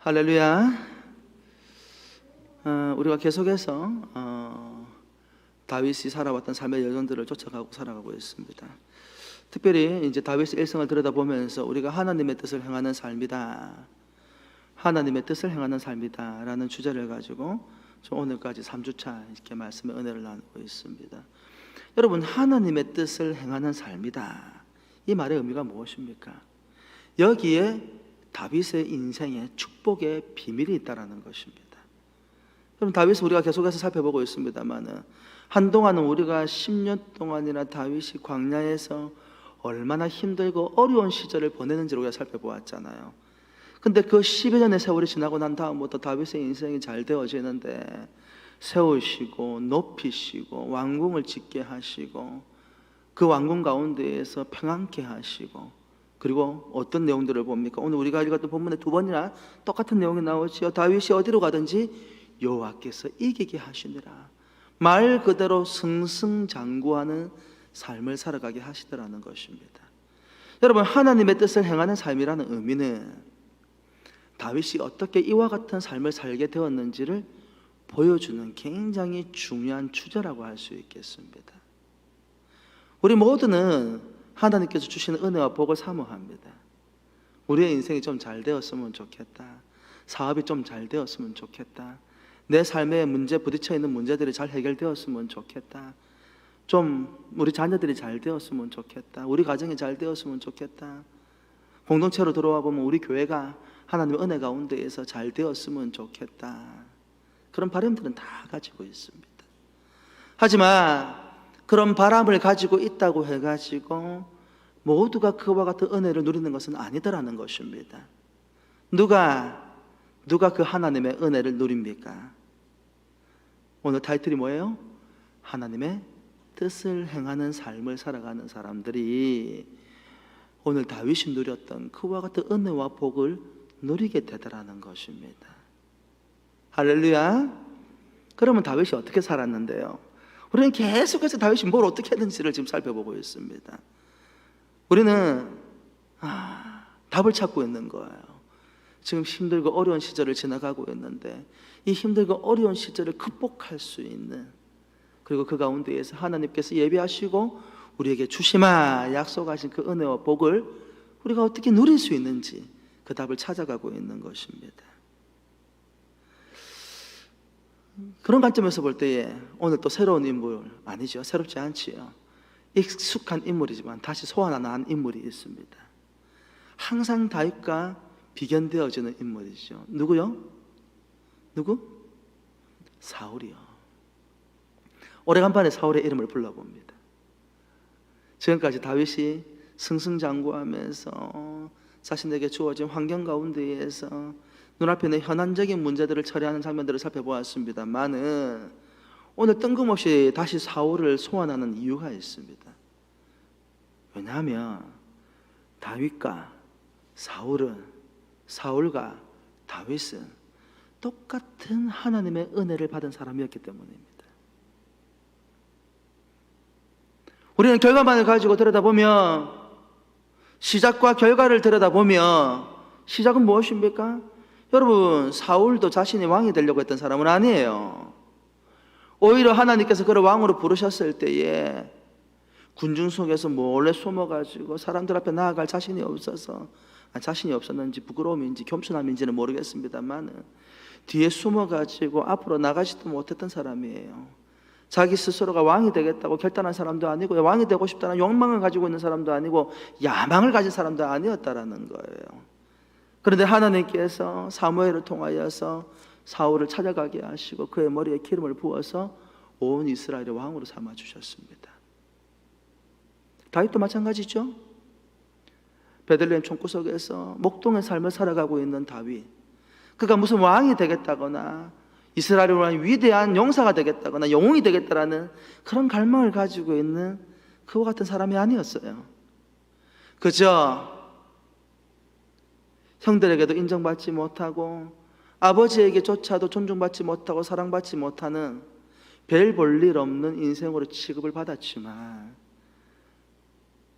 할렐루야. 우리가 계속해서 다윗이 살아왔던 삶의 여정들을 쫓아가고 살아가고 있습니다. 특별히 이제 다윗의 일생을 들여다보면서 우리가 하나님의 뜻을 행하는 삶이다, 하나님의 뜻을 행하는 삶이다 라는 주제를 가지고 오늘까지 3주차 이렇게 말씀의 은혜를 나누고 있습니다. 여러분, 하나님의 뜻을 행하는 삶이다, 이 말의 의미가 무엇입니까? 여기에 다윗의 인생에 축복의 비밀이 있다는 것입니다. 그럼 다윗을 우리가 계속해서 살펴보고 있습니다만, 한동안은 우리가 10년 동안이나 다윗이 광야에서 얼마나 힘들고 어려운 시절을 보내는지를 우리가 살펴보았잖아요. 근데 그 10여 년의 세월이 지나고 난 다음부터 다윗의 인생이 잘 되어지는데, 세우시고 높이시고 왕궁을 짓게 하시고 그 왕궁 가운데에서 평안케 하시고, 그리고 어떤 내용들을 봅니까? 오늘 우리가 읽었던 본문에 2번이나 똑같은 내용이 나오지요. 다윗이 어디로 가든지 여호와께서 이기게 하시니라. 말 그대로 승승장구하는 삶을 살아가게 하시더라는 것입니다. 여러분, 하나님의 뜻을 행하는 삶이라는 의미는 다윗이 어떻게 이와 같은 삶을 살게 되었는지를 보여주는 굉장히 중요한 주제라고 할 수 있겠습니다. 우리 모두는 하나님께서 주시는 은혜와 복을 사모합니다. 우리의 인생이 좀 잘 되었으면 좋겠다, 사업이 좀 잘 되었으면 좋겠다, 내 삶에 부딪혀 있는 문제들이 잘 해결되었으면 좋겠다, 좀 우리 자녀들이 잘 되었으면 좋겠다, 우리 가정이 잘 되었으면 좋겠다, 공동체로 들어와 보면 우리 교회가 하나님의 은혜 가운데에서 잘 되었으면 좋겠다, 그런 바람들은 다 가지고 있습니다. 하지만 그런 바람을 가지고 있다고 해가지고 모두가 그와 같은 은혜를 누리는 것은 아니더라는 것입니다. 누가 그 하나님의 은혜를 누립니까? 오늘 타이틀이 뭐예요? 하나님의 뜻을 행하는 삶을 살아가는 사람들이 오늘 다윗이 누렸던 그와 같은 은혜와 복을 누리게 되더라는 것입니다. 할렐루야. 그러면 다윗이 어떻게 살았는데요? 우리는 계속해서 다윗이 뭘 어떻게 했는지를 지금 살펴보고 있습니다. 우리는 답을 찾고 있는 거예요. 지금 힘들고 어려운 시절을 지나가고 있는데, 이 힘들고 어려운 시절을 극복할 수 있는, 그리고 그 가운데에서 하나님께서 예비하시고 우리에게 주시마 약속하신 그 은혜와 복을 우리가 어떻게 누릴 수 있는지, 그 답을 찾아가고 있는 것입니다. 그런 관점에서 볼 때에 오늘 또 새로운 인물, 아니죠, 새롭지 않지요, 익숙한 인물이지만 다시 소환한 인물이 있습니다. 항상 다윗과 비견되어지는 인물이죠. 누구요? 누구? 사울이요. 오래간만에 사울의 이름을 불러봅니다. 지금까지 다윗이 승승장구하면서 자신에게 주어진 환경 가운데에서 눈앞에 있는 현안적인 문제들을 처리하는 장면들을 살펴보았습니다만은, 오늘 뜬금없이 다시 사울을 소환하는 이유가 있습니다. 왜냐하면 다윗과 사울과 다윗은 똑같은 하나님의 은혜를 받은 사람이었기 때문입니다. 우리는 결과만을 가지고 들여다보면, 시작과 결과를 들여다보면, 시작은 무엇입니까? 여러분, 사울도 자신이 왕이 되려고 했던 사람은 아니에요. 오히려 하나님께서 그를 왕으로 부르셨을 때에 군중 속에서 몰래 숨어가지고 사람들 앞에 나아갈 자신이 없어서, 자신이 없었는지 부끄러움인지 겸손함인지는 모르겠습니다만, 뒤에 숨어가지고 앞으로 나가지도 못했던 사람이에요. 자기 스스로가 왕이 되겠다고 결단한 사람도 아니고, 왕이 되고 싶다는 욕망을 가지고 있는 사람도 아니고, 야망을 가진 사람도 아니었다라는 거예요. 그런데 하나님께서 사무엘을 통하여서 사울을 찾아가게 하시고 그의 머리에 기름을 부어서 온 이스라엘의 왕으로 삼아주셨습니다. 다윗도 마찬가지죠. 베들레헴 총구석에서 목동의 삶을 살아가고 있는 다윗, 그가 무슨 왕이 되겠다거나 이스라엘을 위한 위대한 용사가 되겠다거나 영웅이 되겠다라는 그런 갈망을 가지고 있는 그와 같은 사람이 아니었어요. 그저 형들에게도 인정받지 못하고 아버지에게조차도 존중받지 못하고 사랑받지 못하는 별 볼 일 없는 인생으로 취급을 받았지만,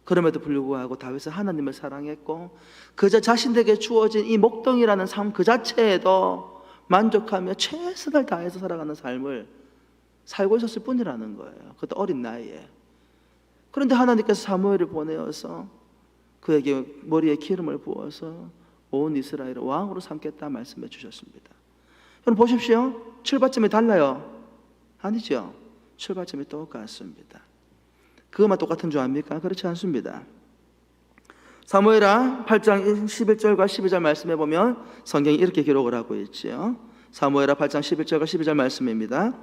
그럼에도 불구하고 다윗은 하나님을 사랑했고 그저 자신에게 주어진 이 목동이라는 삶 그 자체에도 만족하며 최선을 다해서 살아가는 삶을 살고 있었을 뿐이라는 거예요. 그것도 어린 나이에. 그런데 하나님께서 사무엘을 보내어서 그에게 머리에 기름을 부어서 온 이스라엘을 왕으로 삼겠다 말씀해 주셨습니다. 여러분 보십시오. 출발점이 달라요? 아니죠. 출발점이 똑같습니다. 그것만 똑같은 줄 압니까? 그렇지 않습니다. 사무엘하 8장 11절과 12절 말씀해 보면 성경이 이렇게 기록을 하고 있죠. 사무엘하 8장 11절과 12절 말씀입니다.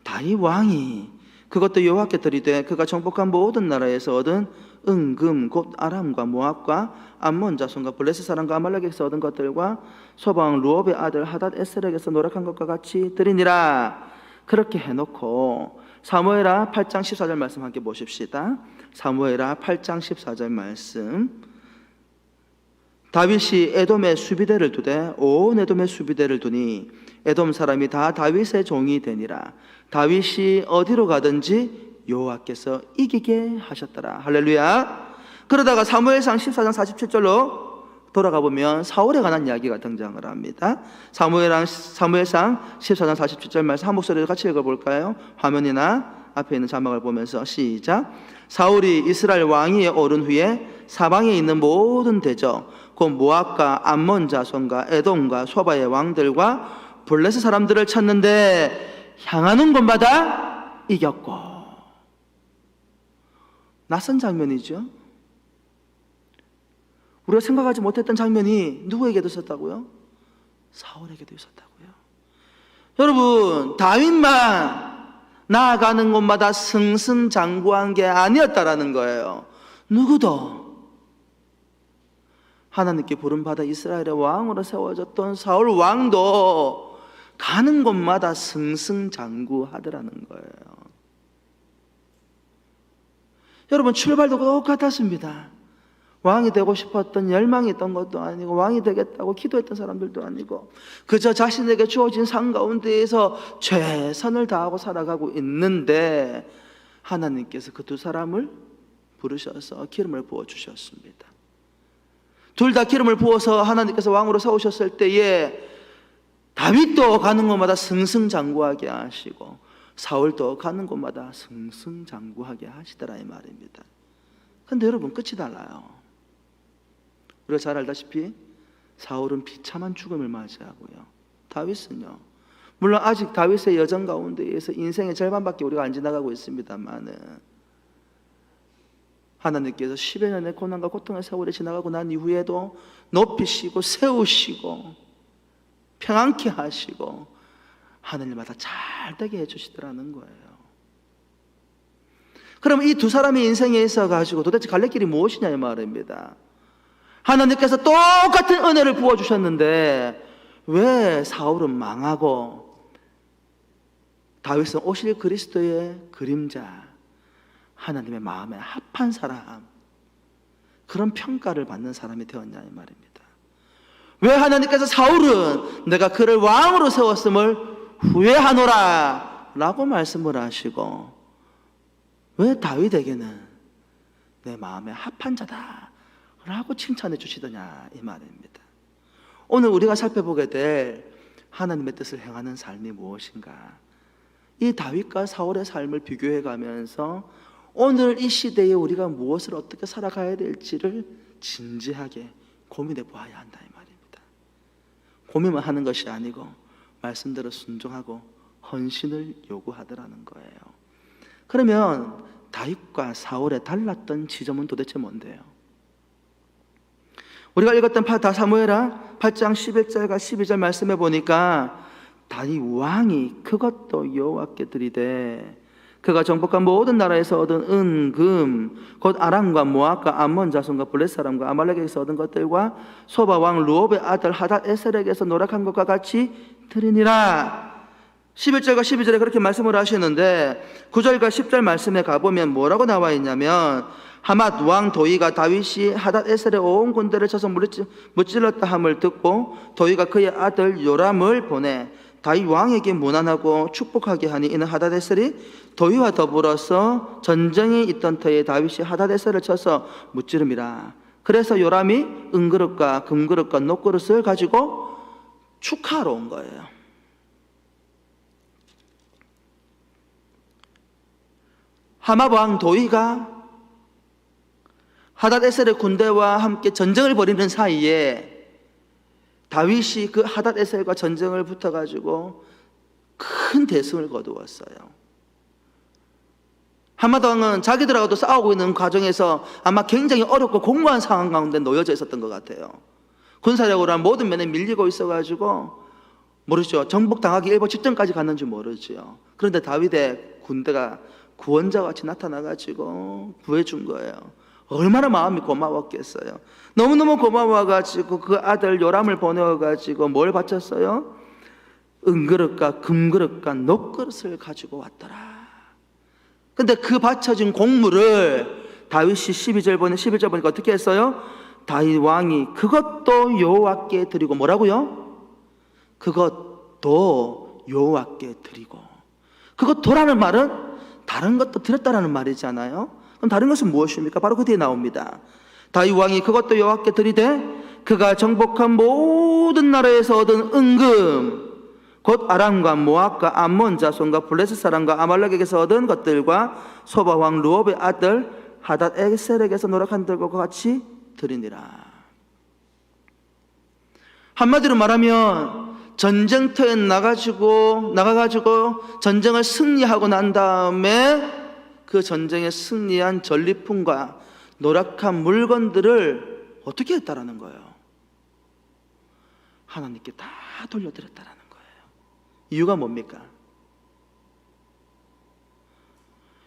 다윗 왕이 그것도 여호와께 드리되 그가 정복한 모든 나라에서 얻은 은금 곧 아람과 모압과 암몬 자손과 블레셋 사람과 아말렉에서 얻은 것들과 소방 루업의 아들 하닷 에셀에게서 노력한 것과 같이 드리니라. 그렇게 해놓고 사무엘하 8장 14절 말씀 함께 보십시다. 사무엘하 8장 14절 말씀. 다윗이 에돔에 수비대를 두되 온 에돔에 수비대를 두니 에돔 사람이 다 다윗의 종이 되니라. 다윗이 어디로 가든지 여호와께서 이기게 하셨더라. 할렐루야. 그러다가 사무엘상 14장 47절로 돌아가 보면 사울에 관한 이야기가 등장을 합니다. 사무엘상 14장 47절 말씀 한 목소리로 같이 읽어볼까요? 화면이나 앞에 있는 자막을 보면서 시작. 사울이 이스라엘 왕위에 오른 후에 사방에 있는 모든 대적 곧 모압과 암몬 자손과 에돔과 소바의 왕들과 블레셋 사람들을 찾는데 향하는 곳마다 이겼고. 낯선 장면이죠. 우리가 생각하지 못했던 장면이 누구에게도 있었다고요? 사울에게도 있었다고요. 여러분, 다윗만 나아가는 곳마다 승승장구한 게 아니었다라는 거예요. 누구도 하나님께 부름받아 이스라엘의 왕으로 세워졌던 사울 왕도 가는 곳마다 승승장구하더라는 거예요. 여러분, 출발도 똑같았습니다. 왕이 되고 싶었던 열망이 있던 것도 아니고 왕이 되겠다고 기도했던 사람들도 아니고 그저 자신에게 주어진 상 가운데에서 최선을 다하고 살아가고 있는데 하나님께서 그 두 사람을 부르셔서 기름을 부어주셨습니다. 둘 다 기름을 부어서 하나님께서 왕으로 세우셨을 때에 다윗도 가는 곳마다 승승장구하게 하시고 사울도 가는 곳마다 승승장구하게 하시더라 이 말입니다. 그런데 여러분 끝이 달라요. 우리가 잘 알다시피 사울은 비참한 죽음을 맞이하고요. 다윗은요. 물론 아직 다윗의 여정 가운데에서 인생의 절반밖에 우리가 안 지나가고 있습니다만은 하나님께서 10여 년의 고난과 고통의 세월이 지나가고 난 이후에도 높이시고 세우시고 평안케 하시고 하늘마다 잘 되게 해주시더라는 거예요. 그럼 이 두 사람의 인생에 있어가지고 도대체 갈래 길이 무엇이냐 이 말입니다. 하나님께서 똑같은 은혜를 부어주셨는데 왜 사울은 망하고 다윗은 오실 그리스도의 그림자 하나님의 마음에 합한 사람 그런 평가를 받는 사람이 되었냐 이 말입니다. 왜 하나님께서 사울은 내가 그를 왕으로 세웠음을 후회하노라 라고 말씀을 하시고 왜 다윗에게는 내 마음에 합한 자다 라고 칭찬해 주시더냐 이 말입니다. 오늘 우리가 살펴보게 될 하나님의 뜻을 행하는 삶이 무엇인가, 이 다윗과 사울의 삶을 비교해 가면서 오늘 이 시대에 우리가 무엇을 어떻게 살아가야 될지를 진지하게 고민해 보아야 한다 이 말입니다. 고민만 하는 것이 아니고 말씀대로 순종하고 헌신을 요구하더라는 거예요. 그러면 다윗과 사울의 달랐던 지점은 도대체 뭔데요? 우리가 읽었던 사무엘하 8장 11절과 12절 말씀해 보니까 다윗 왕이 그것도 여호와께 드리되 그가 정복한 모든 나라에서 얻은 은금 곧 아람과 모압과 암몬 자손과 블레셋 사람과 아말렉에서 얻은 것들과 소바 왕 루업의 아들 하닷 에셀에게서 노력한 것과 같이 드리니라. 11절과 12절에 그렇게 말씀을 하시는데 9절과 10절 말씀에 가보면 뭐라고 나와 있냐면 하맛 왕 도이가 다윗이 하닷 에셀의 온 군대를 쳐서 무찔렀다 함을 듣고 도이가 그의 아들 요람을 보내 다윗 왕에게 무난하고 축복하게 하니 이는 하다데셀이 도위와 더불어서 전쟁이 있던 터에 다윗이 하다데셀을 쳐서 무찌름이라. 그래서 요람이 은그릇과 금그릇과 녹그릇을 가지고 축하하러 온 거예요. 하맛 왕 도위가 하닷에셀의 군대와 함께 전쟁을 벌이는 사이에 다윗이 그 하닷에셀과 전쟁을 붙어가지고 큰 대승을 거두었어요. 하맛 왕은 자기들하고도 싸우고 있는 과정에서 아마 굉장히 어렵고 공고한 상황 가운데 놓여져 있었던 것 같아요. 군사력으로 모든 면에 밀리고 있어가지고 모르죠. 정복당하기 일보 직전까지 갔는지 모르죠. 그런데 다윗의 군대가 구원자 같이 나타나가지고 구해준 거예요. 얼마나 마음이 고마웠겠어요. 너무너무 고마워가지고 그 아들 요람을 보내어가지고 뭘 바쳤어요? 은그릇과 금그릇과 녹그릇을 가지고 왔더라. 근데 그 바쳐진 곡물을 다윗이 11절 보니까 어떻게 했어요? 다윗 왕이 그것도 여호와께 드리고, 뭐라고요? 그것도 여호와께 드리고. 그것도라는 말은 다른 것도 드렸다라는 말이잖아요. 그럼 다른 것은 무엇입니까? 바로 그 뒤에 나옵니다. 다윗 왕이 그것도 여호와께 드리되 그가 정복한 모든 나라에서 얻은 은금 곧 아람과 모압과 암몬 자손과 블레셋 사람과 아말렉에게서 얻은 것들과 소바 왕 루옵의 아들 하닷에셀에게서 노력한 들과 같이 드리니라. 한마디로 말하면 전쟁터에 나가가지고 전쟁을 승리하고 난 다음에 그 전쟁에 승리한 전리품과 노력한 물건들을 어떻게 했다라는 거예요? 하나님께 다 돌려드렸다라는 거예요. 이유가 뭡니까?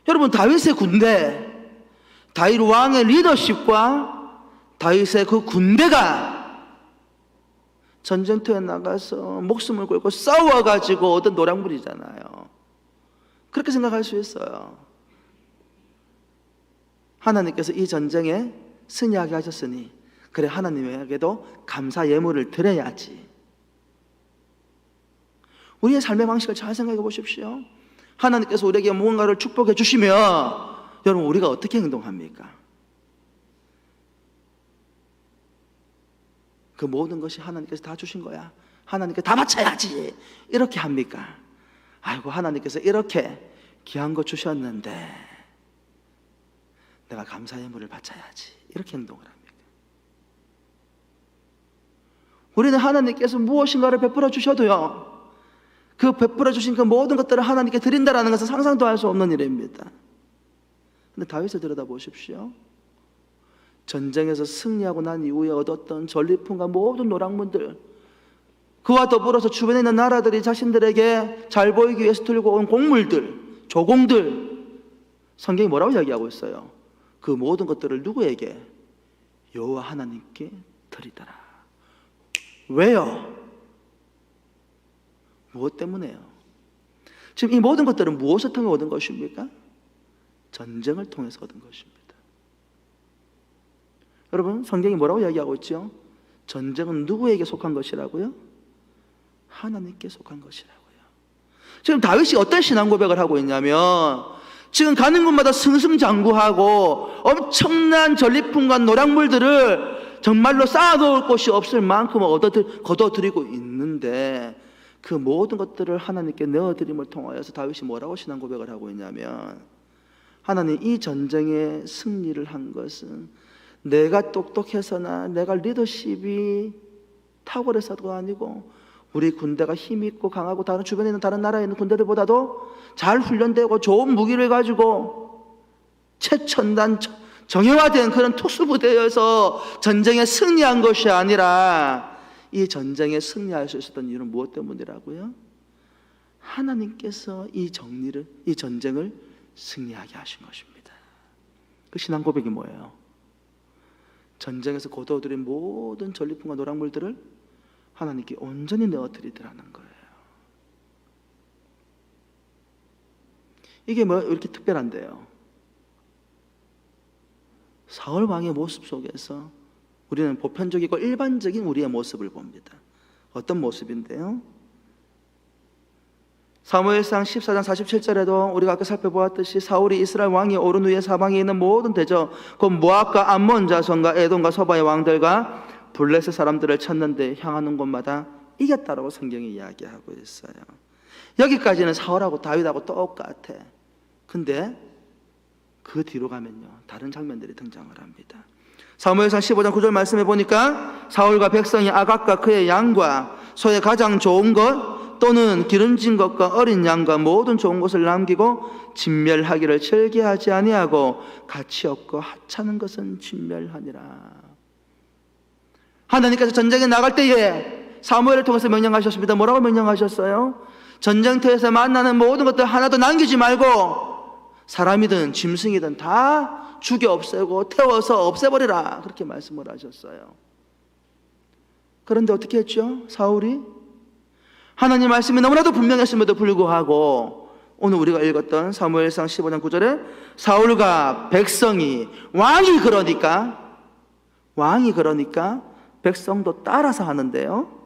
여러분, 다윗의 군대, 다윗 왕의 리더십과 다윗의 그 군대가 전쟁터에 나가서 목숨을 걸고 싸워가지고 얻은 노량물이잖아요. 그렇게 생각할 수 있어요. 하나님께서 이 전쟁에 승리하게 하셨으니 그래, 하나님에게도 감사 예물을 드려야지. 우리의 삶의 방식을 잘 생각해 보십시오. 하나님께서 우리에게 무언가를 축복해 주시면 여러분, 우리가 어떻게 행동합니까? 그 모든 것이 하나님께서 다 주신 거야, 하나님께 다 바쳐야지, 이렇게 합니까? 아이고, 하나님께서 이렇게 귀한 거 주셨는데 내가 감사 예물을 바쳐야지, 이렇게 행동을 합니까? 우리는 하나님께서 무엇인가를 베풀어 주셔도요, 그 베풀어 주신 그 모든 것들을 하나님께 드린다라는 것은 상상도 할 수 없는 일입니다. 근데 다윗을 들여다보십시오. 전쟁에서 승리하고 난 이후에 얻었던 전리품과 모든 노랑문들, 그와 더불어서 주변에 있는 나라들이 자신들에게 잘 보이기 위해서 들고 온 곡물들, 조공들, 성경이 뭐라고 이야기하고 있어요? 그 모든 것들을 누구에게? 여호와 하나님께 드리더라. 왜요? 무엇 때문에요? 지금 이 모든 것들은 무엇을 통해 얻은 것입니까? 전쟁을 통해서 얻은 것입니다. 여러분, 성경이 뭐라고 이야기하고 있죠? 전쟁은 누구에게 속한 것이라고요? 하나님께 속한 것이라고요. 지금 다윗이 어떤 신앙 고백을 하고 있냐면, 지금 가는 곳마다 승승장구하고 엄청난 전리품과 노량물들을 정말로 쌓아놓을 곳이 없을 만큼 거둬들이고 있는데, 그 모든 것들을 하나님께 내어드림을 통하여서 다윗이 뭐라고 신앙 고백을 하고 있냐면, 하나님, 이 전쟁의 승리를 한 것은 내가 똑똑해서나 내가 리더십이 탁월해서도 아니고, 우리 군대가 힘있고 강하고 다른 주변에 있는 다른 나라에 있는 군대들보다도 잘 훈련되고 좋은 무기를 가지고 최첨단 정예화된 그런 특수부대여서 전쟁에 승리한 것이 아니라, 이 전쟁에 승리할 수 있었던 이유는 무엇 때문이라고요? 하나님께서 이 전쟁을 승리하게 하신 것입니다. 그 신앙 고백이 뭐예요? 전쟁에서 거둬들인 모든 전리품과 노량물들을 하나님께 온전히 내어드리더라는 거예요. 이게 뭐 이렇게 특별한데요? 사울 왕의 모습 속에서 우리는 보편적이고 일반적인 우리의 모습을 봅니다. 어떤 모습인데요? 사무엘상 14장 47절에도 우리가 아까 살펴보았듯이 사울이 이스라엘 왕이 오른 후에 사방에 있는 모든 대적 곧 모압과 암몬 자손과 에돔과 소바의 왕들과 블레셋 사람들을 쳤는데 향하는 곳마다 이겼다라고 성경이 이야기하고 있어요. 여기까지는 사울하고 다윗하고 똑같아. 근데 그 뒤로 가면요, 다른 장면들이 등장을 합니다. 사무엘상 15장 9절 말씀해 보니까 사울과 백성이 아각과 그의 양과 소의 가장 좋은 것 또는 기름진 것과 어린 양과 모든 좋은 것을 남기고 진멸하기를 즐겨하지 아니하고 가치 없고 하찮은 것은 진멸하니라. 하나님께서 전쟁에 나갈 때에 사무엘을 통해서 명령하셨습니다. 뭐라고 명령하셨어요? 전쟁터에서 만나는 모든 것들 하나도 남기지 말고 사람이든 짐승이든 다 죽여 없애고 태워서 없애버리라, 그렇게 말씀을 하셨어요. 그런데 어떻게 했죠? 사울이 하나님 말씀이 너무나도 분명했음에도 불구하고 오늘 우리가 읽었던 사무엘상 15장 9절에 사울과 백성이 왕이 그러니까 백성도 따라서 하는데요,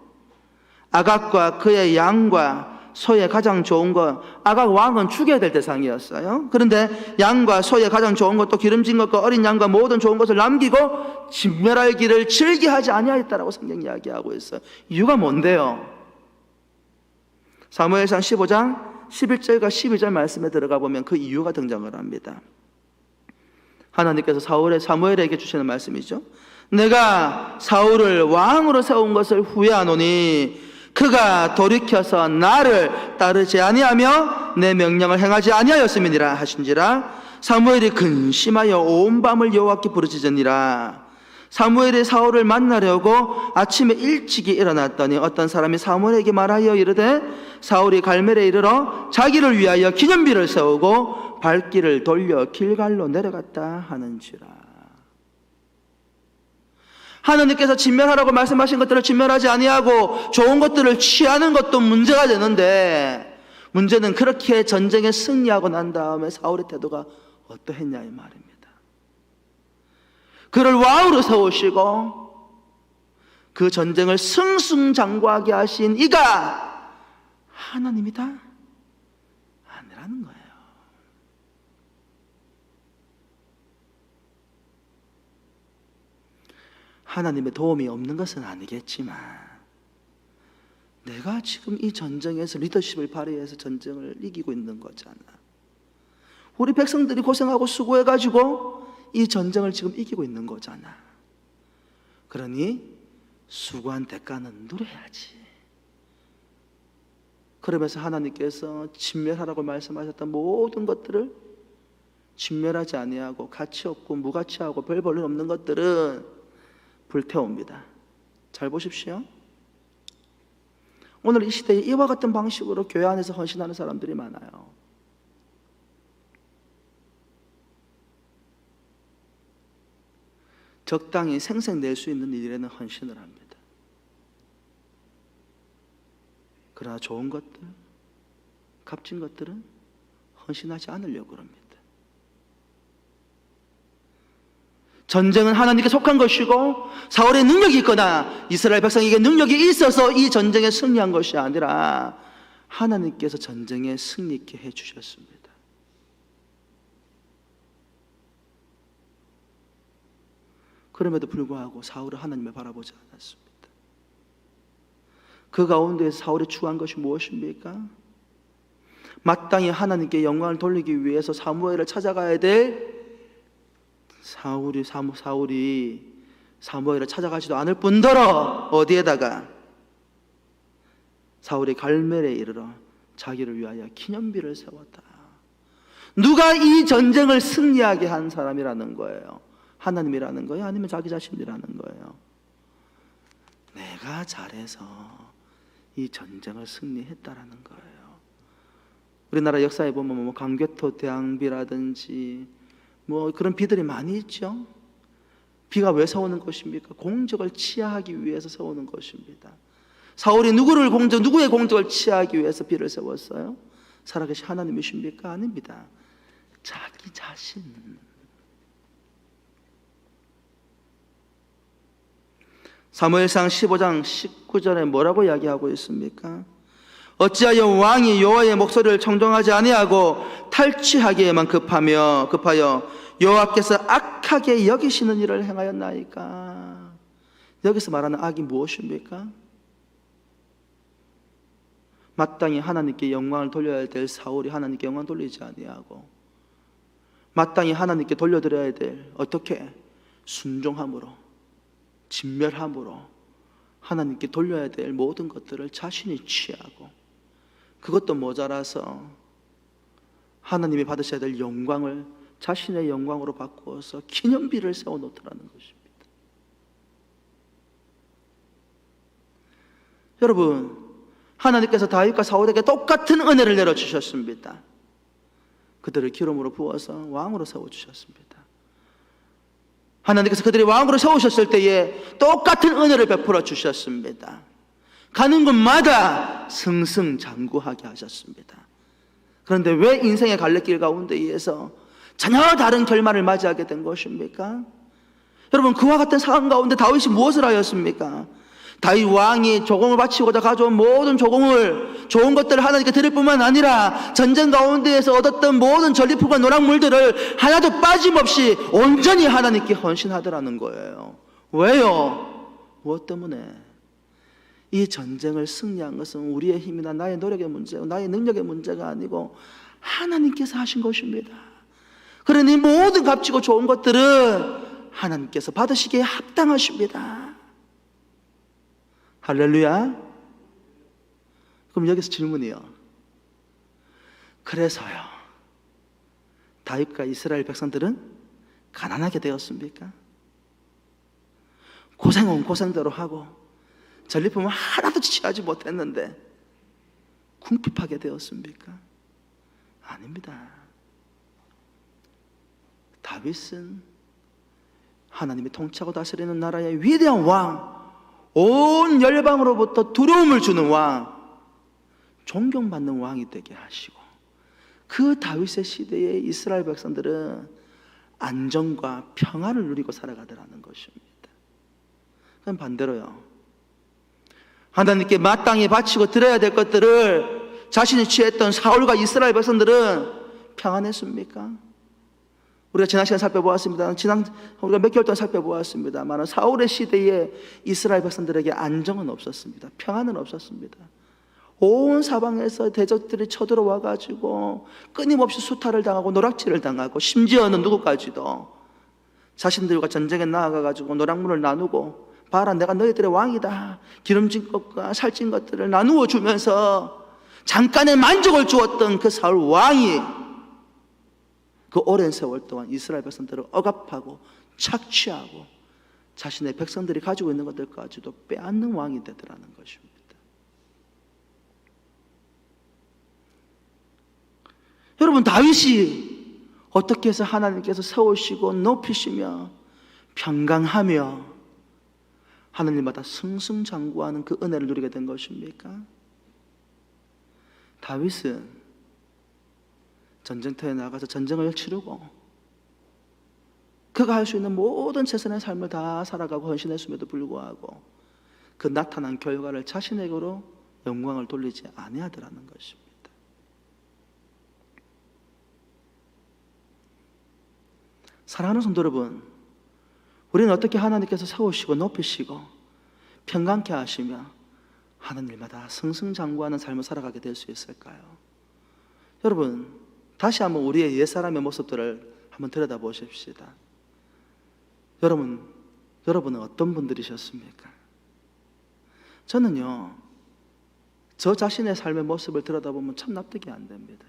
아각과 그의 양과 소의 가장 좋은 것, 아각 왕은 죽여야 될 대상이었어요. 그런데 양과 소의 가장 좋은 것도 기름진 것과 어린 양과 모든 좋은 것을 남기고 진멸하기를 즐겨하지 아니하였다라고 성경이 이야기하고 있어요. 이유가 뭔데요? 사무엘상 15장 11절과 12절 말씀에 들어가 보면 그 이유가 등장을 합니다. 하나님께서 사무엘에게 주시는 말씀이죠. 내가 사울을 왕으로 세운 것을 후회하노니 그가 돌이켜서 나를 따르지 아니하며 내 명령을 행하지 아니하였음이니라 하신지라. 사무엘이 근심하여 온 밤을 여호와께 부르짖으니라. 사무엘이 사울을 만나려고 아침에 일찍이 일어났더니 어떤 사람이 사무엘에게 말하여 이르되 사울이 갈멜에 이르러 자기를 위하여 기념비를 세우고 발길을 돌려 길갈로 내려갔다 하는지라. 하나님께서 진멸하라고 말씀하신 것들을 진멸하지 아니하고 좋은 것들을 취하는 것도 문제가 되는데, 문제는 그렇게 전쟁에 승리하고 난 다음에 사울의 태도가 어떠했냐 이 말입니다. 그를 왕으로 세우시고 그 전쟁을 승승장구하게 하신 이가 하나님이다? 아니라는 거예요. 하나님의 도움이 없는 것은 아니겠지만 내가 지금 이 전쟁에서 리더십을 발휘해서 전쟁을 이기고 있는 거잖아. 우리 백성들이 고생하고 수고해가지고 이 전쟁을 지금 이기고 있는 거잖아. 그러니 수고한 대가는 누려야지. 그러면서 하나님께서 진멸하라고 말씀하셨던 모든 것들을 진멸하지 아니하고 가치 없고 무가치하고 별 볼일 없는 것들은 불태웁니다. 잘 보십시오. 오늘 이 시대에 이와 같은 방식으로 교회 안에서 헌신하는 사람들이 많아요. 적당히 생색낼 수 있는 일에는 헌신을 합니다. 그러나 좋은 것들, 값진 것들은 헌신하지 않으려고 합니다. 전쟁은 하나님께 속한 것이고 사울의 능력이 있거나 이스라엘 백성에게 능력이 있어서 이 전쟁에 승리한 것이 아니라 하나님께서 전쟁에 승리케 해주셨습니다. 그럼에도 불구하고 사울은 하나님을 바라보지 않았습니다. 그 가운데에서 사울이 추구한 것이 무엇입니까? 마땅히 하나님께 영광을 돌리기 위해서 사무엘을 찾아가야 될 사울이 사무엘을 찾아가지도 않을 뿐더러 어디에다가 사울이 갈멜에 이르러 자기를 위하여 기념비를 세웠다. 누가 이 전쟁을 승리하게 한 사람이라는 거예요? 하나님이라는 거예요? 아니면 자기 자신이라는 거예요? 내가 잘해서 이 전쟁을 승리했다라는 거예요. 우리나라 역사에 보면 강개토 대항비라든지 그런 비들이 많이 있죠. 비가 왜 세우는 것입니까? 공적을 취하기 위해서 세우는 것입니다. 사울이 누구의 공적을 취하기 위해서 비를 세웠어요? 살아계신 하나님이십니까? 아닙니다. 자기 자신. 사무엘상 15장 19절에 뭐라고 이야기하고 있습니까? 어찌하여 왕이 여호와의 목소리를 청종하지 아니하고 탈취하기에만 급하여 여호와께서 악하게 여기시는 일을 행하였나이까. 여기서 말하는 악이 무엇입니까? 마땅히 하나님께 영광을 돌려야 될 사울이 하나님께 영광 돌리지 아니하고, 마땅히 하나님께 돌려드려야 될, 어떻게? 순종함으로, 진멸함으로 하나님께 돌려야 될 모든 것들을 자신이 취하고, 그것도 모자라서 하나님이 받으셔야 될 영광을 자신의 영광으로 바꾸어서 기념비를 세워놓더라는 것입니다. 여러분, 하나님께서 다윗과 사울에게 똑같은 은혜를 내려주셨습니다. 그들을 기름으로 부어서 왕으로 세워주셨습니다. 하나님께서 그들이 왕으로 세우셨을 때에 똑같은 은혜를 베풀어 주셨습니다. 가는 곳마다 승승장구하게 하셨습니다. 그런데 왜 인생의 갈래길 가운데에서 전혀 다른 결말을 맞이하게 된 것입니까? 여러분, 그와 같은 상황 가운데 다윗이 무엇을 하였습니까? 다윗 왕이 조공을 바치고자 가져온 모든 조공을, 좋은 것들을 하나님께 드릴 뿐만 아니라 전쟁 가운데에서 얻었던 모든 전리품과 노랑물들을 하나도 빠짐없이 온전히 하나님께 헌신하더라는 거예요. 왜요? 무엇 때문에? 이 전쟁을 승리한 것은 우리의 힘이나 나의 노력의 문제고 나의 능력의 문제가 아니고 하나님께서 하신 것입니다. 그러니 모든 값지고 좋은 것들은 하나님께서 받으시기에 합당하십니다. 할렐루야. 그럼 여기서 질문이요. 그래서요, 다윗과 이스라엘 백성들은 가난하게 되었습니까? 고생은 고생대로 하고 전리품을 하나도 취하지 못했는데 궁핍하게 되었습니까? 아닙니다. 다윗은 하나님이 통치하고 다스리는 나라의 위대한 왕, 온 열방으로부터 두려움을 주는 왕, 존경받는 왕이 되게 하시고, 그 다윗의 시대에 이스라엘 백성들은 안정과 평안을 누리고 살아가더라는 것입니다. 그럼 반대로요, 하나님께 마땅히 바치고 드려야 될 것들을 자신이 취했던 사울과 이스라엘 백성들은 평안했습니까? 우리가 지난 시간에 살펴보았습니다. 우리가 몇 개월 동안 살펴보았습니다만 사울의 시대에 이스라엘 백성들에게 안정은 없었습니다. 평안은 없었습니다. 온 사방에서 대적들이 쳐들어와 가지고 끊임없이 수탈을 당하고 노략질을 당하고, 심지어는 누구까지도 자신들과 전쟁에 나아가 가지고 노략물을 나누고, 봐라 내가 너희들의 왕이다, 기름진 것과 살찐 것들을 나누어 주면서 잠깐의 만족을 주었던 그 사울 왕이 그 오랜 세월 동안 이스라엘 백성들을 억압하고 착취하고 자신의 백성들이 가지고 있는 것들까지도 빼앗는 왕이 되더라는 것입니다. 여러분, 다윗이 어떻게 해서 하나님께서 세우시고 높이시며 평강하며 하나님마다 승승장구하는 그 은혜를 누리게 된 것입니까? 다윗은 전쟁터에 나가서 전쟁을 치르고 그가 할 수 있는 모든 최선의 삶을 다 살아가고 헌신했음에도 불구하고 그 나타난 결과를 자신에게로 영광을 돌리지 아니하더라는 것입니다. 사랑하는 성도 여러분, 우리는 어떻게 하나님께서 세우시고 높이시고 평강케 하시며 하나님마다 승승장구하는 삶을 살아가게 될 수 있을까요? 여러분, 다시 한번 우리의 옛사람의 모습들을 한번 들여다보십시다. 여러분은 어떤 분들이셨습니까? 저는요, 저 자신의 삶의 모습을 들여다보면 참 납득이 안 됩니다.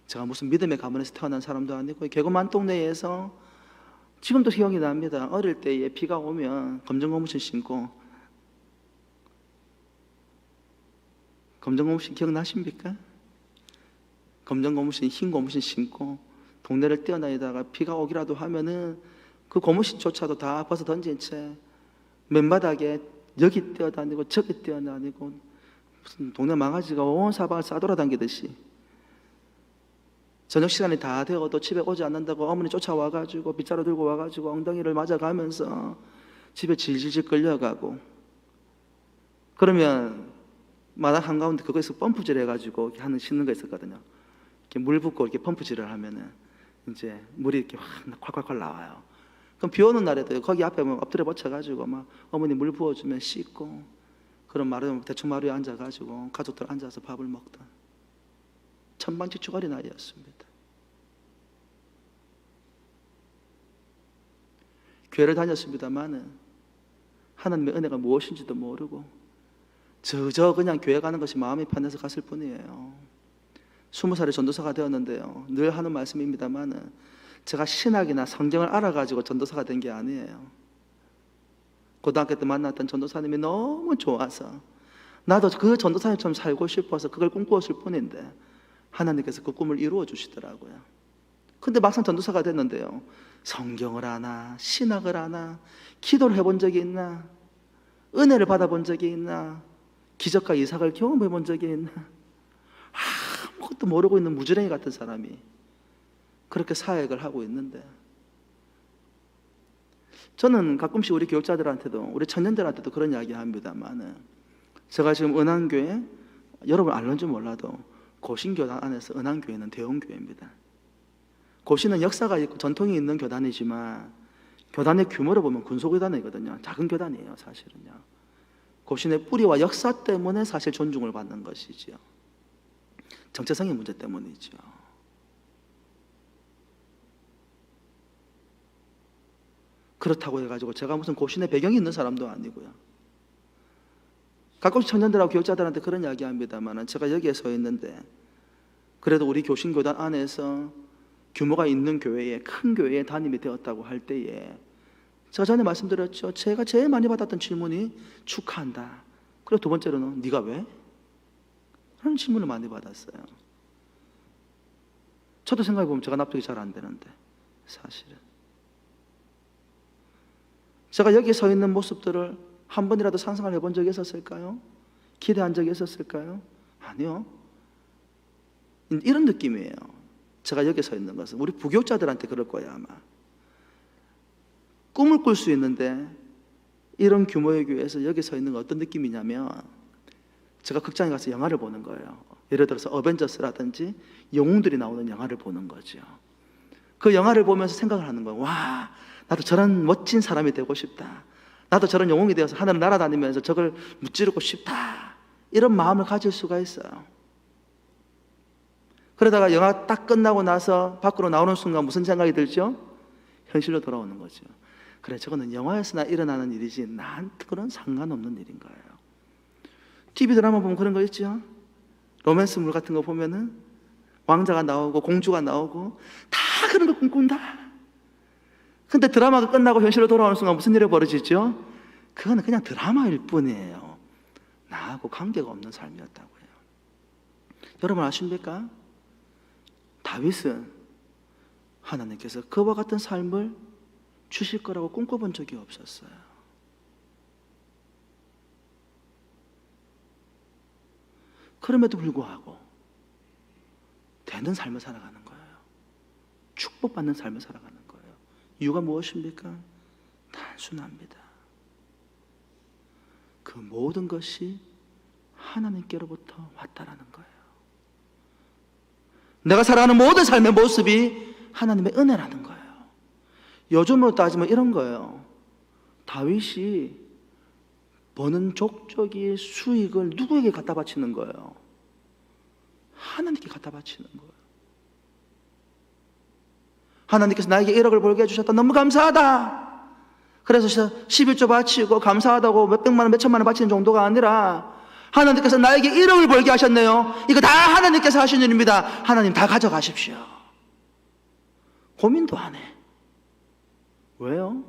제가 무슨 믿음의 가문에서 태어난 사람도 아니고 개그만 동네에서, 지금도 기억이 납니다. 어릴 때에 비가 오면 검정 고무신 신고, 검정 고무신 기억나십니까? 검정 고무신, 흰 고무신 신고 동네를 뛰어다니다가 비가 오기라도 하면은 그 고무신조차도 다 벗어 던진 채 맨바닥에 여기 뛰어다니고 저기 뛰어다니고 무슨 동네 망아지가 온 사방을 싸돌아다니듯이, 저녁 시간이 다 되어도 집에 오지 않는다고 어머니 쫓아와가지고 빗자루 들고 와가지고 엉덩이를 맞아가면서 집에 질질질 끌려가고, 그러면 마당 한가운데 그거에서 펌프질 해가지고 이렇게 하는 씻는 거 있었거든요. 이렇게 물 붓고 이렇게 펌프질을 하면은 이제 물이 이렇게 확 콸콸콸 나와요. 그럼 비 오는 날에도 거기 앞에 뭐 엎드려 버쳐가지고 막 어머니 물 부어주면 씻고, 그런 마루 대충 마루에 앉아가지고 가족들 앉아서 밥을 먹던 천방지축 어린 아이였습니다. 교회를 다녔습니다마는 하나님의 은혜가 무엇인지도 모르고 저 그냥 교회 가는 것이 마음이 편해서 갔을 뿐이에요. 20살에 전도사가 되었는데요, 늘 하는 말씀입니다마는 제가 신학이나 성경을 알아가지고 전도사가 된 게 아니에요. 고등학교 때 만났던 전도사님이 너무 좋아서 나도 그 전도사님처럼 살고 싶어서 그걸 꿈꾸었을 뿐인데 하나님께서 그 꿈을 이루어 주시더라고요. 근데 막상 전도사가 됐는데요, 성경을 아나 신학을 아나 기도를 해본 적이 있나, 은혜를 받아본 적이 있나, 기적과 이삭을 경험해 본 적이 있나, 아무것도 모르고 있는 무지랭이 같은 사람이 그렇게 사역을 하고 있는데, 저는 가끔씩 우리 교육자들한테도 우리 청년들한테도 그런 이야기 합니다만은, 제가 지금 은한교회, 여러분 알는지 몰라도 고신교단 안에서 은한교회는 대형교회입니다. 고신은 역사가 있고 전통이 있는 교단이지만 교단의 규모를 보면 군소교단이거든요. 작은 교단이에요 사실은요. 고신의 뿌리와 역사 때문에 사실 존중을 받는 것이지요. 정체성의 문제 때문이죠. 그렇다고 해가지고 제가 무슨 고신의 배경이 있는 사람도 아니고요. 가끔씩 청년들하고 교육자들한테 그런 이야기 합니다만, 제가 여기에 서 있는데 그래도 우리 교신교단 안에서 규모가 있는 교회에, 큰 교회에 담임이 되었다고 할 때에 제가 전에 말씀드렸죠. 제가 제일 많이 받았던 질문이 축하한다. 그리고 두 번째로는 네가 왜? 그런 질문을 많이 받았어요. 저도 생각해보면 제가 납득이 잘 안 되는데, 사실은 제가 여기 서 있는 모습들을 한 번이라도 상상을 해본 적이 있었을까요? 기대한 적이 있었을까요? 아니요. 이런 느낌이에요. 제가 여기 서 있는 것은 우리 부교육자들한테 그럴 거예요 아마. 꿈을 꿀 수 있는데 이런 규모의 교회에서 여기 서 있는 건 어떤 느낌이냐면, 제가 극장에 가서 영화를 보는 거예요. 예를 들어서 어벤져스라든지 영웅들이 나오는 영화를 보는 거죠. 그 영화를 보면서 생각을 하는 거예요. 와, 나도 저런 멋진 사람이 되고 싶다. 나도 저런 영웅이 되어서 하늘을 날아다니면서 저걸 무찌르고 싶다. 이런 마음을 가질 수가 있어요. 그러다가 영화 딱 끝나고 나서 밖으로 나오는 순간 무슨 생각이 들죠? 현실로 돌아오는 거죠. 그래, 저거는 영화에서나 일어나는 일이지 나한테 그런 상관없는 일인 거예요. TV 드라마 보면 그런 거 있죠? 로맨스물 같은 거 보면은 왕자가 나오고 공주가 나오고 다 그런 거 꿈꾼다. 근데 드라마가 끝나고 현실로 돌아오는 순간 무슨 일이 벌어지죠? 그거는 그냥 드라마일 뿐이에요. 나하고 관계가 없는 삶이었다고요. 여러분 아십니까? 다윗은 하나님께서 그와 같은 삶을 주실 거라고 꿈꿔본 적이 없었어요. 그럼에도 불구하고 되는 삶을 살아가는 거예요. 축복받는 삶을 살아가는 거예요. 이유가 무엇입니까? 단순합니다. 그 모든 것이 하나님께로부터 왔다라는 거예요. 내가 살아가는 모든 삶의 모습이 하나님의 은혜라는 거예요. 요즘으로 따지면 이런 거예요. 다윗이 버는 족적이 수익을 누구에게 갖다 바치는 거예요? 하나님께 갖다 바치는 거예요. 하나님께서 나에게 1억을 벌게 해주셨다. 너무 감사하다. 그래서 11조 바치고 감사하다고 몇백만 원, 몇천만 원 바치는 정도가 아니라 하나님께서 나에게 1억을 벌게 하셨네요. 이거 다 하나님께서 하신 일입니다. 하나님 다 가져가십시오. 고민도 안 해. 왜요?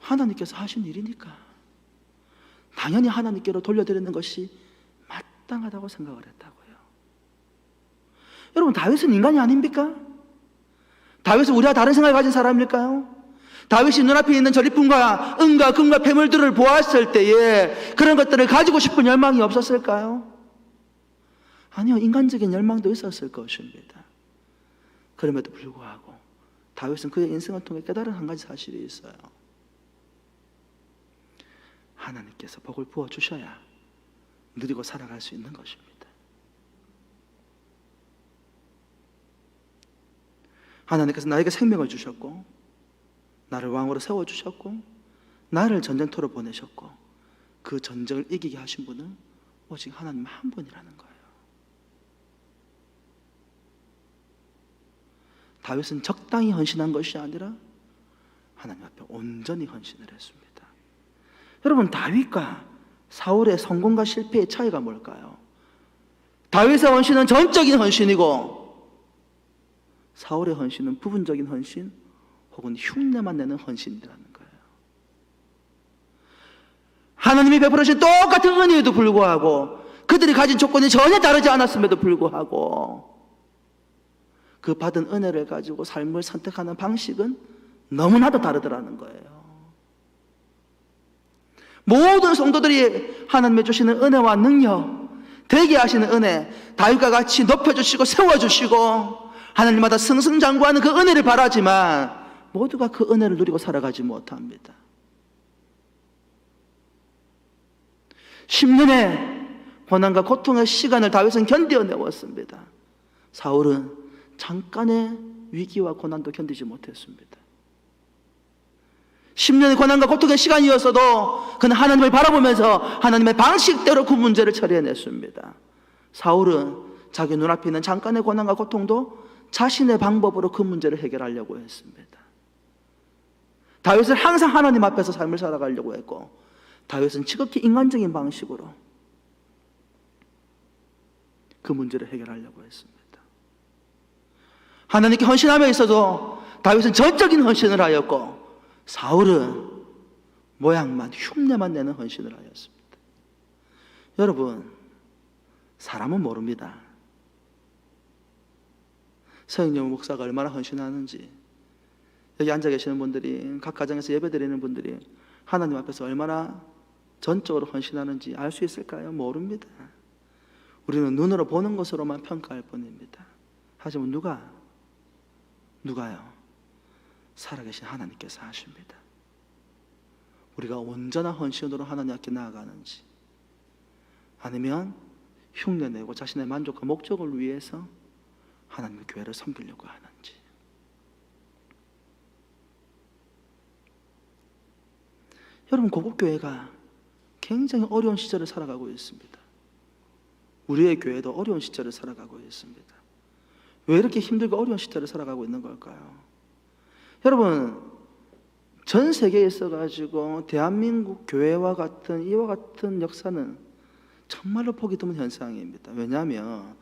하나님께서 하신 일이니까. 당연히 하나님께로 돌려드리는 것이 마땅하다고 생각을 했다고요. 여러분, 다윗은 인간이 아닙니까? 다윗은 우리와 다른 생각을 가진 사람일까요? 다윗이 눈앞에 있는 전리품과 은과 금과 폐물들을 보았을 때에 그런 것들을 가지고 싶은 열망이 없었을까요? 아니요, 인간적인 열망도 있었을 것입니다. 그럼에도 불구하고 다윗은 그의 인생을 통해 깨달은 한 가지 사실이 있어요. 하나님께서 복을 부어주셔야 누리고 살아갈 수 있는 것입니다. 하나님께서 나에게 생명을 주셨고 나를 왕으로 세워주셨고 나를 전쟁터로 보내셨고 그 전쟁을 이기게 하신 분은 오직 하나님 한 분이라는 거예요. 다윗은 적당히 헌신한 것이 아니라 하나님 앞에 온전히 헌신을 했습니다. 여러분, 다윗과 사울의 성공과 실패의 차이가 뭘까요? 다윗의 헌신은 전적인 헌신이고 사울의 헌신은 부분적인 헌신 혹은 흉내만 내는 헌신이라는 거예요. 하나님이 베풀으신 똑같은 은혜에도 불구하고 그들이 가진 조건이 전혀 다르지 않았음에도 불구하고 그 받은 은혜를 가지고 삶을 선택하는 방식은 너무나도 다르더라는 거예요. 모든 성도들이 하나님의 주시는 은혜와 능력, 되게 하시는 은혜, 다윗과 같이 높여주시고 세워주시고 하나님마다 승승장구하는 그 은혜를 바라지만 모두가 그 은혜를 누리고 살아가지 못합니다. 10년의 고난과 고통의 시간을 다윗은 견뎌내었습니다. 사울은 잠깐의 위기와 고난도 견디지 못했습니다. 10년의 고난과 고통의 시간이었어도 그는 하나님을 바라보면서 하나님의 방식대로 그 문제를 처리해냈습니다. 사울은 자기 눈앞에 있는 잠깐의 고난과 고통도 자신의 방법으로 그 문제를 해결하려고 했습니다. 다윗은 항상 하나님 앞에서 삶을 살아가려고 했고 다윗은 지극히 인간적인 방식으로 그 문제를 해결하려고 했습니다. 하나님께 헌신함에 있어도 다윗은 전적인 헌신을 하였고 사울은 모양만 흉내만 내는 헌신을 하였습니다. 여러분, 사람은 모릅니다. 서영영 목사가 얼마나 헌신하는지, 여기 앉아 계시는 분들이, 각 가정에서 예배드리는 분들이 하나님 앞에서 얼마나 전적으로 헌신하는지 알 수 있을까요? 모릅니다. 우리는 눈으로 보는 것으로만 평가할 뿐입니다. 하지만 누가요? 살아계신 하나님께서 하십니다. 우리가 온전한 헌신으로 하나님 앞에 나아가는지 아니면 흉내내고 자신의 만족과 목적을 위해서 하나님의 교회를 섬기려고 하는지. 여러분, 고국교회가 굉장히 어려운 시절을 살아가고 있습니다. 우리의 교회도 어려운 시절을 살아가고 있습니다. 왜 이렇게 힘들고 어려운 시절을 살아가고 있는 걸까요? 여러분, 전 세계에 있어가지고 대한민국 교회와 같은 이와 같은 역사는 정말로 보기 드문 현상입니다. 왜냐하면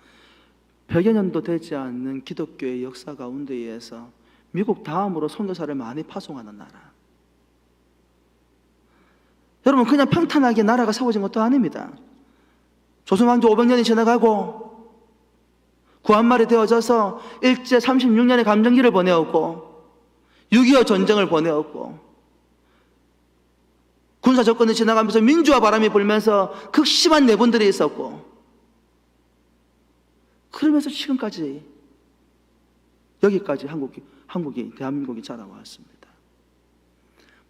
100여 년도 되지 않는 기독교의 역사 가운데에서 미국 다음으로 선교사를 많이 파송하는 나라. 여러분, 그냥 평탄하게 나라가 세워진 것도 아닙니다. 조선왕조 500년이 지나가고 구한말이 되어져서 일제 36년의 감정기를 보내었고 6.25 전쟁을 보내었고 군사 정권이 지나가면서 민주화 바람이 불면서 극심한 내분들이 있었고 그러면서 지금까지 여기까지 한국이 대한민국이 자라왔습니다.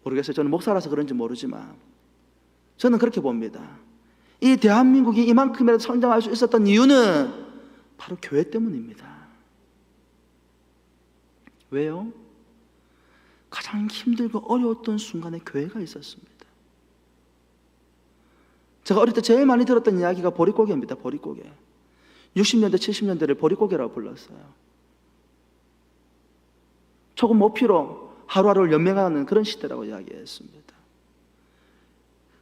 모르겠어요. 저는 목사라서 그런지 모르지만 저는 그렇게 봅니다. 이 대한민국이 이만큼이라도 성장할 수 있었던 이유는 바로 교회 때문입니다. 왜요? 가장 힘들고 어려웠던 순간에 교회가 있었습니다. 제가 어릴 때 제일 많이 들었던 이야기가 보릿고개입니다. 보릿고개. 60년대 70년대를 보릿고개라고 불렀어요. 조금 모피로 하루하루를 연명하는 그런 시대라고 이야기했습니다.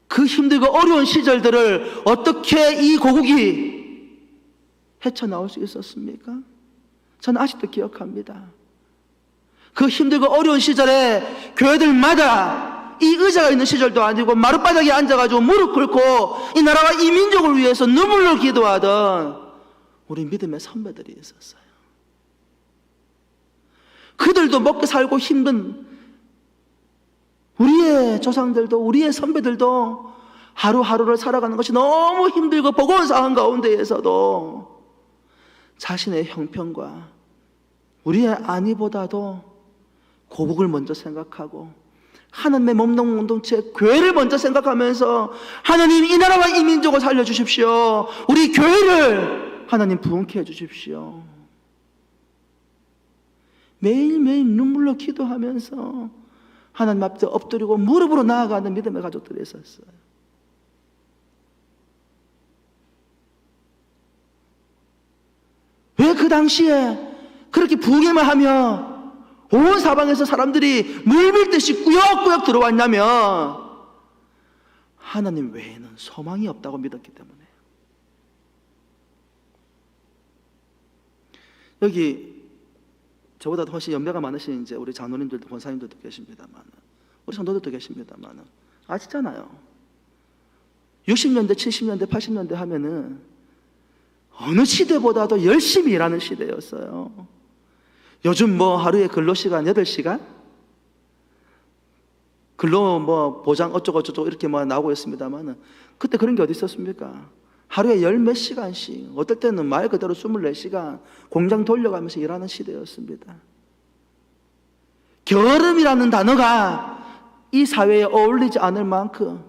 그 힘들고 어려운 시절들을 어떻게 이 고국이 헤쳐나올 수 있었습니까? 저는 아직도 기억합니다. 그 힘들고 어려운 시절에 교회들마다 이 의자가 있는 시절도 아니고 마룻바닥에 앉아가지고 무릎 꿇고 이 나라와 이 민족을 위해서 눈물로 기도하던 우리 믿음의 선배들이 있었어요. 그들도 먹고 살고 힘든 우리의 조상들도 우리의 선배들도 하루하루를 살아가는 것이 너무 힘들고 버거운 상황 가운데에서도 자신의 형편과 우리의 안위보다도 고국을 먼저 생각하고 하나님의 몸동 공동체 교회를 먼저 생각하면서 하나님 이 나라와 이 민족을 살려주십시오. 우리 교회를 하나님 부흥케 해주십시오. 매일매일 눈물로 기도하면서 하나님 앞에 엎드리고 무릎으로 나아가는 믿음의 가족들이 있었어요. 왜 그 당시에 그렇게 부흥회만 하며 온 사방에서 사람들이 물밀듯이 꾸역꾸역 들어왔냐면 하나님 외에는 소망이 없다고 믿었기 때문에. 여기 저보다 훨씬 연배가 많으신 이제 우리 장로님들도 권사님들도 계십니다만, 우리 성도들도 계십니다만 아시잖아요. 60년대, 70년대, 80년대 하면은 어느 시대보다도 열심히 일하는 시대였어요. 요즘 뭐 하루에 근로시간 8시간? 근로 뭐 보장 어쩌고저쩌고 이렇게 뭐 나오고 있습니다만 그때 그런 게 어디 있었습니까? 하루에 10몇 시간씩, 어떨 때는 말 그대로 24시간 공장 돌려가면서 일하는 시대였습니다. 게으름이라는 단어가 이 사회에 어울리지 않을 만큼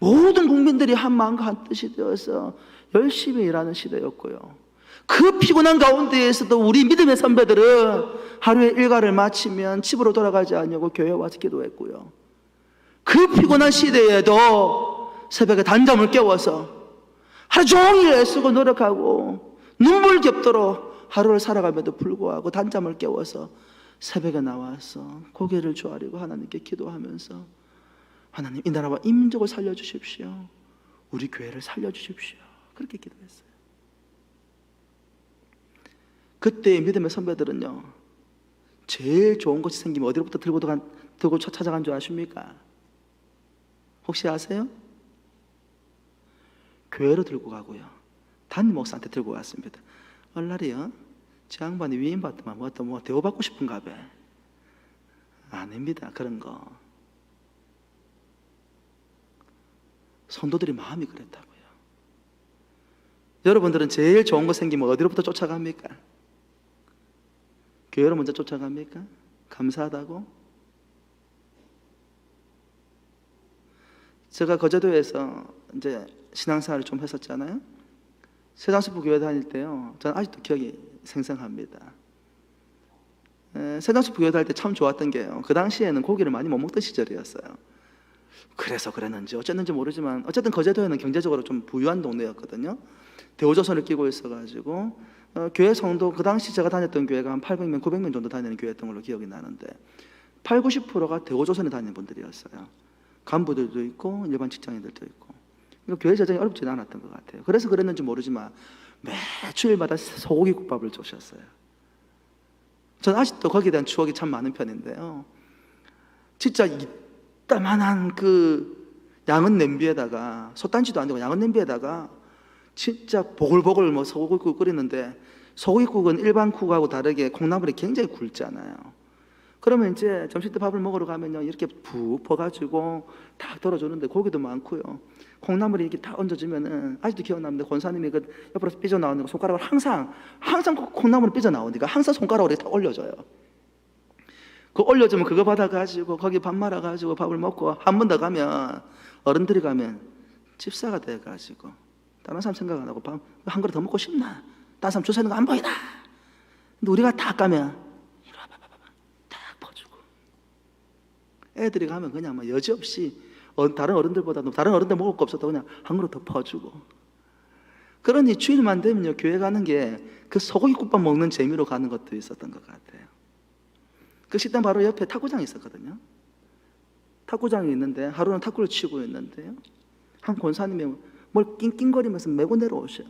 모든 국민들이 한 마음과 한 뜻이 되어서 열심히 일하는 시대였고요. 그 피곤한 가운데에서도 우리 믿음의 선배들은 하루에 일과를 마치면 집으로 돌아가지 않냐고 교회에 와서 기도했고요. 그 피곤한 시대에도 새벽에 단잠을 깨워서 하루 종일 애쓰고 노력하고 눈물 겹도록 하루를 살아감에도 불구하고 단잠을 깨워서 새벽에 나와서 고개를 조아리고 하나님께 기도하면서 하나님 이 나라와 이 민족을 살려주십시오. 우리 교회를 살려주십시오. 그렇게 기도했어요. 그때 믿음의 선배들은요, 제일 좋은 것이 생기면 어디로부터 들고 찾아간 줄 아십니까? 혹시 아세요? 교회로 들고 가고요, 담임 목사한테 들고 갔습니다. 얼라리요, 저 양반이 위임받더만 뭐 대우받고 싶은가 봐. 아닙니다. 그런 거. 성도들이 마음이 그랬다고요. 여러분들은 제일 좋은 거 생기면 어디로부터 쫓아갑니까? 교회로 먼저 쫓아갑니까? 감사하다고? 제가 거제도에서 이제 신앙생활을 좀 했었잖아요. 세장수부 교회 다닐 때요, 저는 아직도 기억이 생생합니다. 세장수부 교회 다닐 때 참 좋았던 게요, 그 당시에는 고기를 많이 못 먹던 시절이었어요. 그래서 그랬는지 어쨌는지 모르지만 어쨌든 거제도에는 경제적으로 좀 부유한 동네였거든요. 대우조선을 끼고 있어가지고 교회 성도, 그 당시 제가 다녔던 교회가 한 800명, 900명 정도 다니는 교회였던 걸로 기억이 나는데 8, 90%가 대우조선에 다니는 분들이었어요. 간부들도 있고 일반 직장인들도 있고. 그러니까 교회 재정이 어렵지는 않았던 것 같아요. 그래서 그랬는지 모르지만 매주일마다 소고기 국밥을 주셨어요. 저는 아직도 거기에 대한 추억이 참 많은 편인데요, 진짜 이따만한 그 양은 냄비에다가, 솥단지도 아니고 양은 냄비에다가 진짜 보글보글 뭐 소고기국 끓이는데, 소고기국은 일반 국하고 다르게 콩나물이 굉장히 굵잖아요. 그러면 이제 점심 때 밥을 먹으러 가면요, 이렇게 푹 퍼가지고 딱 덜어주는데 고기도 많고요, 콩나물이 이렇게 딱 얹어주면은 아직도 기억납니다. 권사님이 그 옆으로 삐져나오는 거 손가락을 항상 콩나물이 삐져나오니까 항상 손가락으로 이렇게 딱 올려줘요. 그 올려주면 그거 받아가지고 거기 밥 말아가지고 밥을 먹고 한 번 더 가면, 어른들이 가면 집사가 돼가지고 다른 사람 생각 안 하고 밥 한 그릇 더 먹고 싶나? 다른 사람 주사 있는 거 안 보이나? 근데 우리가 딱 가면 이리 와봐 딱 퍼주고, 애들이 가면 그냥 뭐 여지없이 다른 어른들보다도, 다른 어른들 먹을 거 없어도 그냥 한 그릇 더 퍼주고. 그러니 주일만 되면요, 교회 가는 게 그 소고기국밥 먹는 재미로 가는 것도 있었던 것 같아요. 그 식당 바로 옆에 탁구장이 있었거든요. 탁구장이 있는데 하루는 탁구를 치고 있는데요, 한 권사님이 뭘 낑낑거리면서 메고 내려오셔요.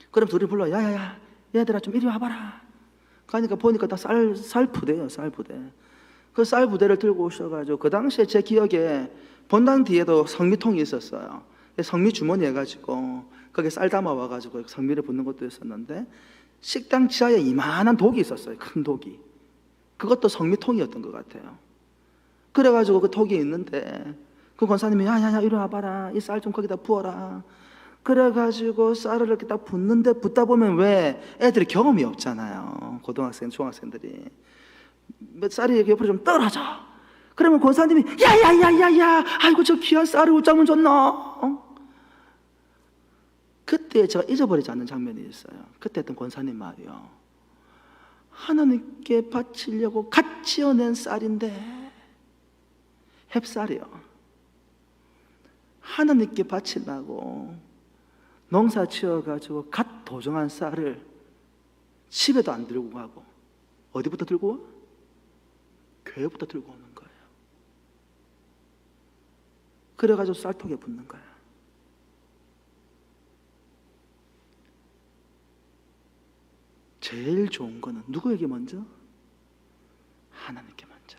그럼 둘이 불러, 야야야 얘들아 좀 이리 와봐라. 가니까 보니까 다 쌀부대예요. 쌀부대. 그 쌀부대를 들고 오셔가지고, 그 당시에 제 기억에 본당 뒤에도 성미통이 있었어요. 성미 주머니 해가지고 거기에 쌀 담아와가지고 성미를 붓는 것도 있었는데, 식당 지하에 이만한 독이 있었어요. 큰 독이. 그것도 성미통이었던 것 같아요. 그래가지고 그 독이 있는데 그 권사님이 야야야 이리 와봐라, 이 쌀 좀 거기다 부어라. 그래가지고 쌀을 이렇게 딱 붓는데, 붓다 보면 왜 애들이 경험이 없잖아요. 고등학생, 중학생들이 쌀이 옆으로 좀 떨어져. 그러면 권사님이 야야야야야, 아이고 저 귀한 쌀을 어쩌면 줬나? 그때 제가 잊어버리지 않는 장면이 있어요. 그때 했던 권사님 말이요, 하나님께 바치려고 갓 지어낸 쌀인데, 햅쌀이요, 하나님께 바치려고 농사 지어가지고 갓 도정한 쌀을 집에도 안 들고 가고 어디부터 들고 와? 교회부터 들고 오는 거예요. 그래가지고 쌀통에 붓는 거예요. 제일 좋은 거는 누구에게 먼저? 하나님께 먼저.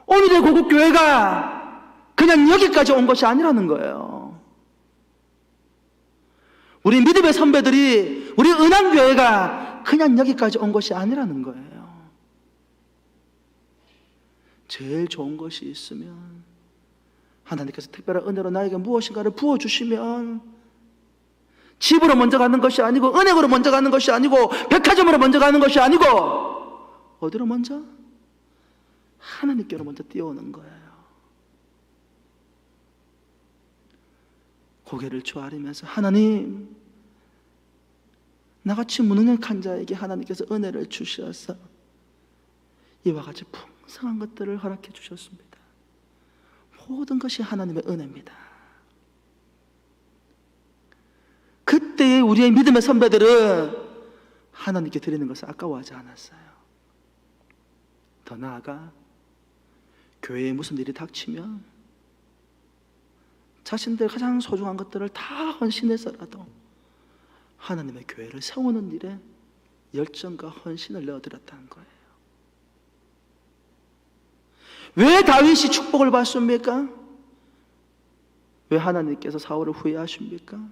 오늘의 고국교회가 그냥 여기까지 온 것이 아니라는 거예요. 우리 믿음의 선배들이, 우리 은한교회가 그냥 여기까지 온 것이 아니라는 거예요. 제일 좋은 것이 있으면, 하나님께서 특별한 은혜로 나에게 무엇인가를 부어주시면, 집으로 먼저 가는 것이 아니고, 은행으로 먼저 가는 것이 아니고, 백화점으로 먼저 가는 것이 아니고, 어디로 먼저? 하나님께로 먼저 뛰어오는 거예요. 고개를 조아리면서, 하나님, 나같이 무능력한 자에게 하나님께서 은혜를 주셔서 이와 같이 풍성한 것들을 허락해 주셨습니다. 모든 것이 하나님의 은혜입니다. 그때의 우리의 믿음의 선배들은 하나님께 드리는 것을 아까워하지 않았어요. 더 나아가 교회에 무슨 일이 닥치면 자신들 가장 소중한 것들을 다 헌신해서라도 하나님의 교회를 세우는 일에 열정과 헌신을 내어드렸다는 거예요. 왜 다윗이 축복을 받습니까? 왜 하나님께서 사울을 후회하십니까?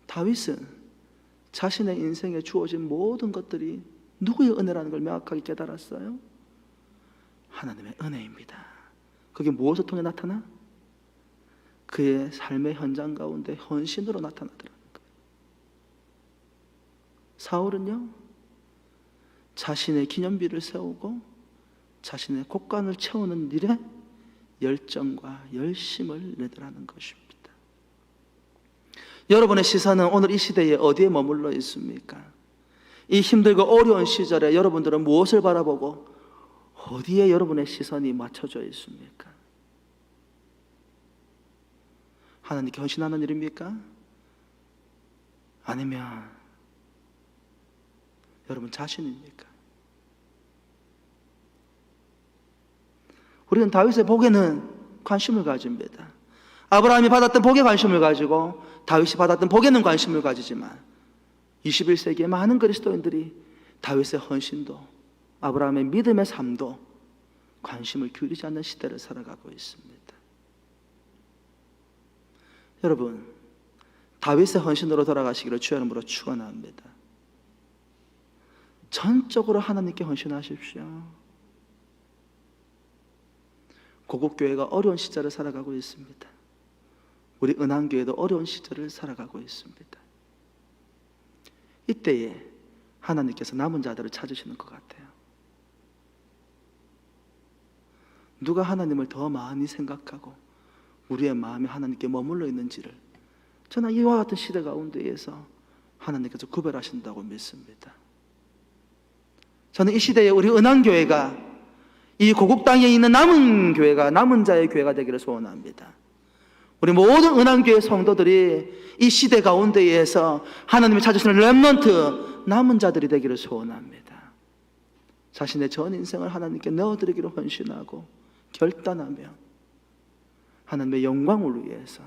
다윗은 자신의 인생에 주어진 모든 것들이 누구의 은혜라는 걸 명확하게 깨달았어요. 하나님의 은혜입니다. 그게 무엇을 통해 나타나? 그의 삶의 현장 가운데 헌신으로 나타나더라는 거예요. 사울은요, 자신의 기념비를 세우고 자신의 곡간을 채우는 일에 열정과 열심을 내더라는 것입니다. 여러분의 시선은 오늘 이 시대에 어디에 머물러 있습니까? 이 힘들고 어려운 시절에 여러분들은 무엇을 바라보고 어디에 여러분의 시선이 맞춰져 있습니까? 하나님께 헌신하는 일입니까? 아니면 여러분 자신입니까? 우리는 다윗의 복에는 관심을 가집니다. 아브라함이 받았던 복에 관심을 가지고 다윗이 받았던 복에는 관심을 가지지만 21세기의 많은 그리스도인들이 다윗의 헌신도 아브라함의 믿음의 삶도 관심을 기울이지 않는 시대를 살아가고 있습니다. 여러분, 다윗의 헌신으로 돌아가시기를 주의 이름으로 축원합니다. 전적으로 하나님께 헌신하십시오. 고국교회가 어려운 시절을 살아가고 있습니다. 우리 은한교회도 어려운 시절을 살아가고 있습니다. 이때에 하나님께서 남은 자들을 찾으시는 것 같아요. 누가 하나님을 더 많이 생각하고 우리의 마음이 하나님께 머물러 있는지를 저는 이와 같은 시대 가운데에서 하나님께서 구별하신다고 믿습니다. 저는 이 시대에 우리 은한교회가 이 고국 땅에 있는 남은 교회가, 남은 자의 교회가 되기를 소원합니다. 우리 모든 은한교회 성도들이 이 시대 가운데에서 하나님이 찾으시는 렘넌트, 남은 자들이 되기를 소원합니다. 자신의 전 인생을 하나님께 넣어드리기로 헌신하고 결단하며 하나님의 영광을 위해서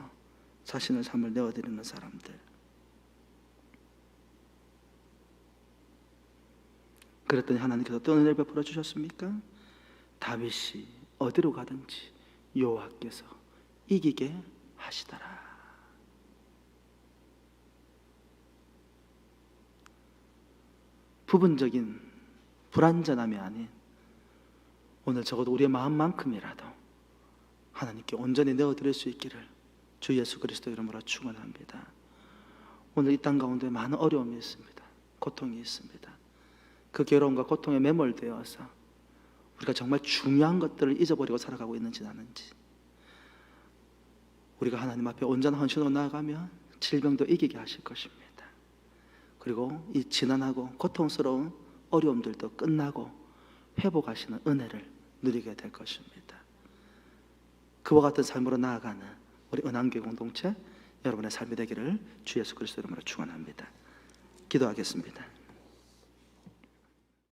자신의 삶을 내어드리는 사람들. 그랬더니 하나님께서 또 은혜를 베풀어 주셨습니까? 다윗이 어디로 가든지 여호와께서 이기게 하시더라. 부분적인 불완전함이 아닌 오늘 적어도 우리의 마음만큼이라도 하나님께 온전히 내어드릴 수 있기를 주 예수 그리스도 이름으로 축원합니다. 오늘 이 땅 가운데 많은 어려움이 있습니다. 고통이 있습니다. 그 괴로움과 고통에 매몰되어서 우리가 정말 중요한 것들을 잊어버리고 살아가고 있는지 아는지, 우리가 하나님 앞에 온전한 헌신으로 나아가면 질병도 이기게 하실 것입니다. 그리고 이 지난하고 고통스러운 어려움들도 끝나고 회복하시는 은혜를 누리게 될 것입니다. 그와 같은 삶으로 나아가는 우리 은한교회 공동체 여러분의 삶이 되기를 주 예수 그리스도 이름으로 축원합니다. 기도하겠습니다.